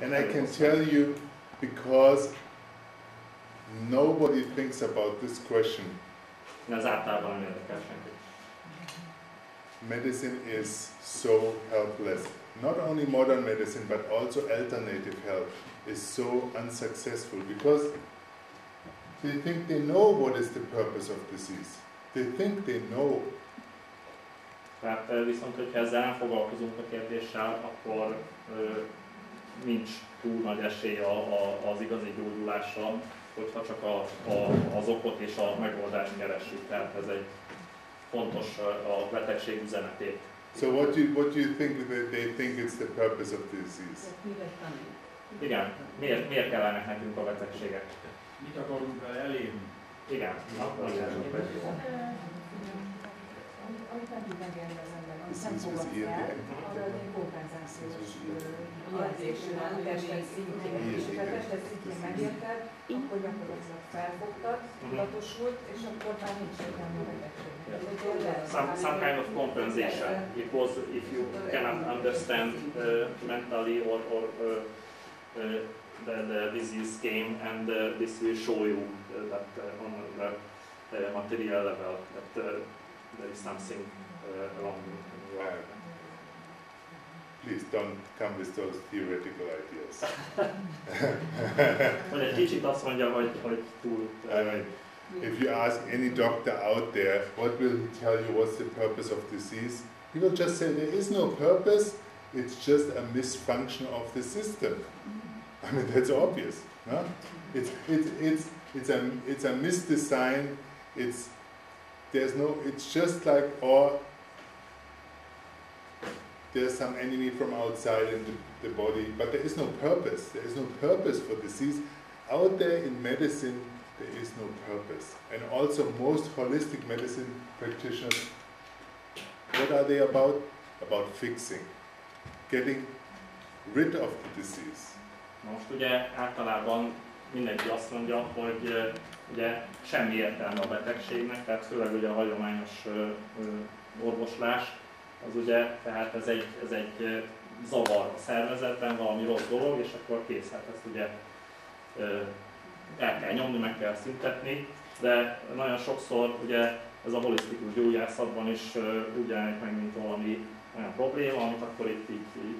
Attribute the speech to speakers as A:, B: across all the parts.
A: And I can tell you, because nobody thinks about this question.
B: Ez általában nem érdekel senki.
A: Medicine is so helpless. Not only modern medicine, but also alternative health is so unsuccessful because they think they know what is the purpose of disease. They think they know.
B: Tehát viszont, hogyha ezzel nem foglalkozunk a kérdéssel, akkor nincs túl nagy esély az igazi gyógyulásra, hogyha csak az okot és a megoldást keressük. Tehát ez egy fontos a betegség üzenetét.
A: So what do you think that they think it's the purpose of the disease?
B: Igen, miért kellenek nekünk a betegségek?
C: Mit akarunk vele elérni?
B: Igen.
D: Amit nem tud megélni az ember, amit nem fogadja el, arra az egy kompenzációs jelzésre, a tested szintjén. És ha a tested szintjén megérted, akkor gyakorlatilag felfogtad, tudatosult, és akkor már nincs értelme a betegségnek.
B: Some kind of compensation, because if you cannot understand mentally or the disease came, and this will show you that on the material level that there is something wrong with you.
A: Please don't come with those theoretical ideas.
B: Vagy egy kicsit azt mondja, hogy túl...
A: If you ask any doctor out there, what will he tell you what's the purpose of disease? He will just say there is no purpose, it's just a misfunction of the system. I mean, that's obvious. No? It's a misdesign, it's just like, or there's some enemy from outside in the body, but there is no purpose. There is no purpose for disease. Out there in medicine, there is no purpose. And also most holistic medicine practitioners, what are they about? About fixing, getting rid of the disease.
B: Most ugye általában mindenki azt mondja, hogy ugye semmi értelme a betegségnek, tehát főleg ugye a hagyományos orvoslás, az ugye, tehát ez egy zavar a szervezetben, valami rossz dolog, és akkor kész, hát ezt ugye el kell nyomni, meg kell szüntetni, de nagyon sokszor ugye ez a holisztikus gyógyászatban is úgy jelenik meg, mint valami olyan probléma, amit akkor itt így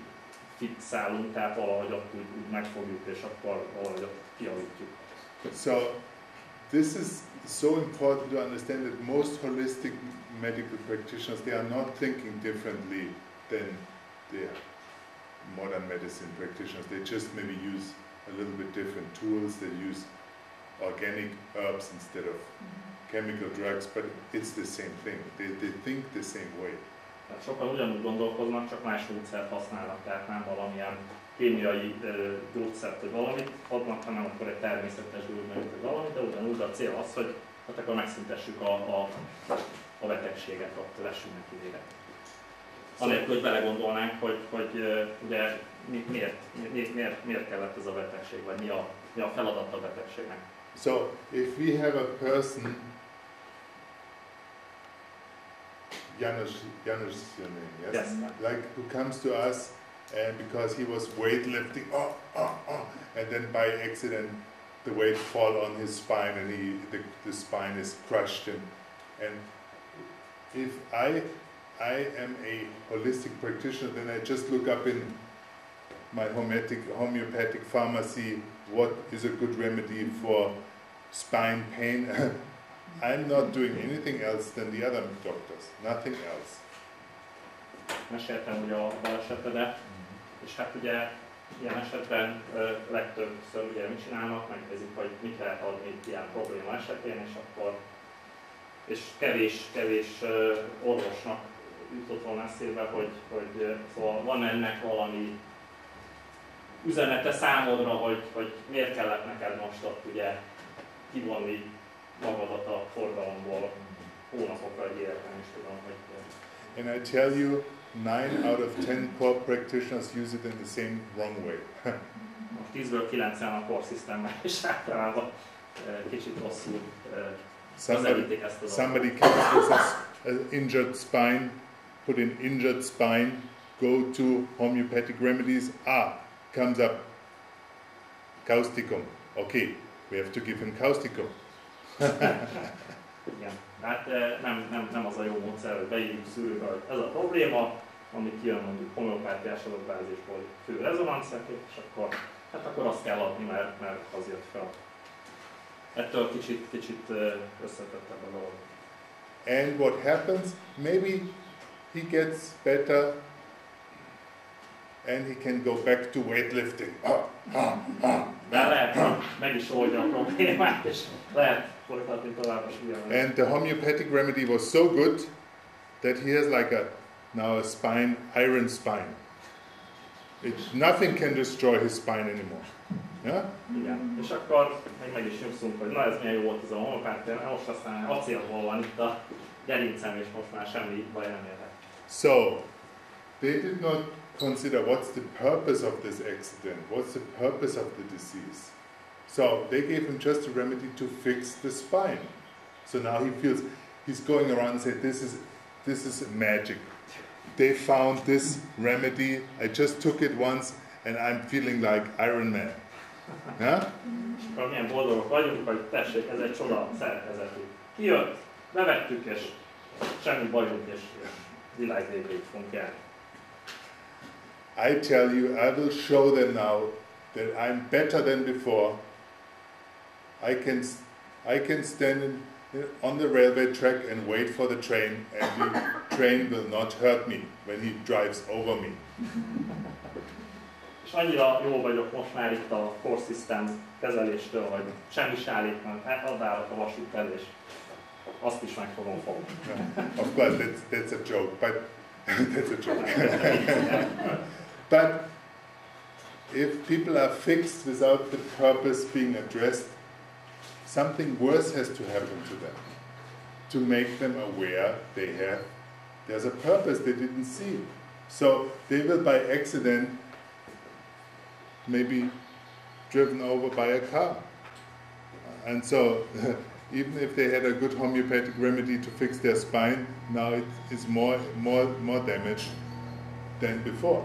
B: fixálunk, tehát valahogy ott úgy megfogjuk, és akkor valahogy ott kijavítjuk.
A: So, this is so important to understand that most holistic medical practitioners, they are not thinking differently than the modern medicine practitioners. They just maybe use a little bit different tools. They use organic herbs instead of chemical drugs, but it's the same thing. They think the same way.
B: Tehát sokan ugyanúgy gondolkoznak, csak más módszert használnak, tehát nem valamilyen kémiai gyógyszert vagy valamit adnak, hanem akkor egy természetes gyógynövényt vagy valamit, de ugyanúgy a cél az, hogy hát akkor megszüntessük a betegséget, ott vessünk neki véget. Anélkül, hogy belegondolnánk, hogy ugye miért kellett ez a betegség, vagy mi a feladata a betegségnek.
A: So, if we have a person, Janusz your name, yes?
B: Yes.
A: Like who comes to us and because he was weightlifting, and then by accident the weight fall on his spine and the spine is crushed and if I am a holistic practitioner, then I just look up in my homeopathic pharmacy what is a good remedy for spine pain. I'm not doing anything else than the other doctors, nothing else.
B: Meséltem ugye a balesetedet, és hát ugye ilyen esetben legtöbbször ugye mit csinálnak, megnézik, hogy mit lehet adni ilyen probléma esetén, és kevés orvosnak jutott volna eszébe, hogy szóval van ennek valami üzenete számodra, hogy miért kellett neked most ott ugye kivonni magadat a forgalomból hónapokra, egy életben is tudom, hogy...
A: And I tell you, 9 out of 10 core practitioners use it in the same wrong way.
B: Most 10-ből 9-en a core systemben, és általában kicsit rosszul közelítik ezt a dolgot.
A: Somebody comes with an injured spine, put in injured spine, go to homeopathic remedies, comes up causticum. Okay, we have to give him causticum.
B: Igen, hát nem az a jó módszer, hogy beírjuk szűrőbe, hogy ez a probléma, ami kijön mondjuk homeopátiás adatbázisból fő rezonanciákét, és akkor azt kell adni, mert az jött fel. Ettől kicsit összetettebb a dolog.
A: And what happens? Maybe he gets better and he can go back to weightlifting.
B: De lehet, hogy meg is oldja a problémát, és lehet folytatni tovább a súlyemelést.
A: And the homeopathic remedy was so good that he has like now a spine, iron spine. Nothing can destroy his spine anymore. Yeah?
B: Igen, és akkor meg is nyugszunk, hogy na ez milyen jó volt ez a homeopátia, most aztán acélból van itt a gerincem, és most már semmi baj nem érhet.
A: So, they did not consider what's the purpose of this accident, what's the purpose of the disease. So they gave him just a remedy to fix the spine. So now he feels, he's going around and saying, this is magic. They found this remedy, I just took it once and I'm feeling like Iron Man. Yeah?
B: És akkor milyen boldogok vagyunk, hogy tessék, ez egy csoda szerkezetű. Kijött, bevettük, és semmi bajunk, és világvégéig fogunk járni.
A: I tell you, I will show them now that I'm better than before. I can stand on the railway track and wait for the train, and the train will not hurt me when he drives over me.
B: És annyira jó vagyok most már itt a core system kezeléstől, hogy semmi se állít, mert odaállok a vasút elé, és azt is meg fogom fogni.
A: Of course, that's a joke, but that's a joke. But if people are fixed without the purpose being addressed, something worse has to happen to them to make them aware there's a purpose they didn't see. So they will by accident maybe driven over by a car. And so even if they had a good homeopathic remedy to fix their spine, now it is more damaged than before.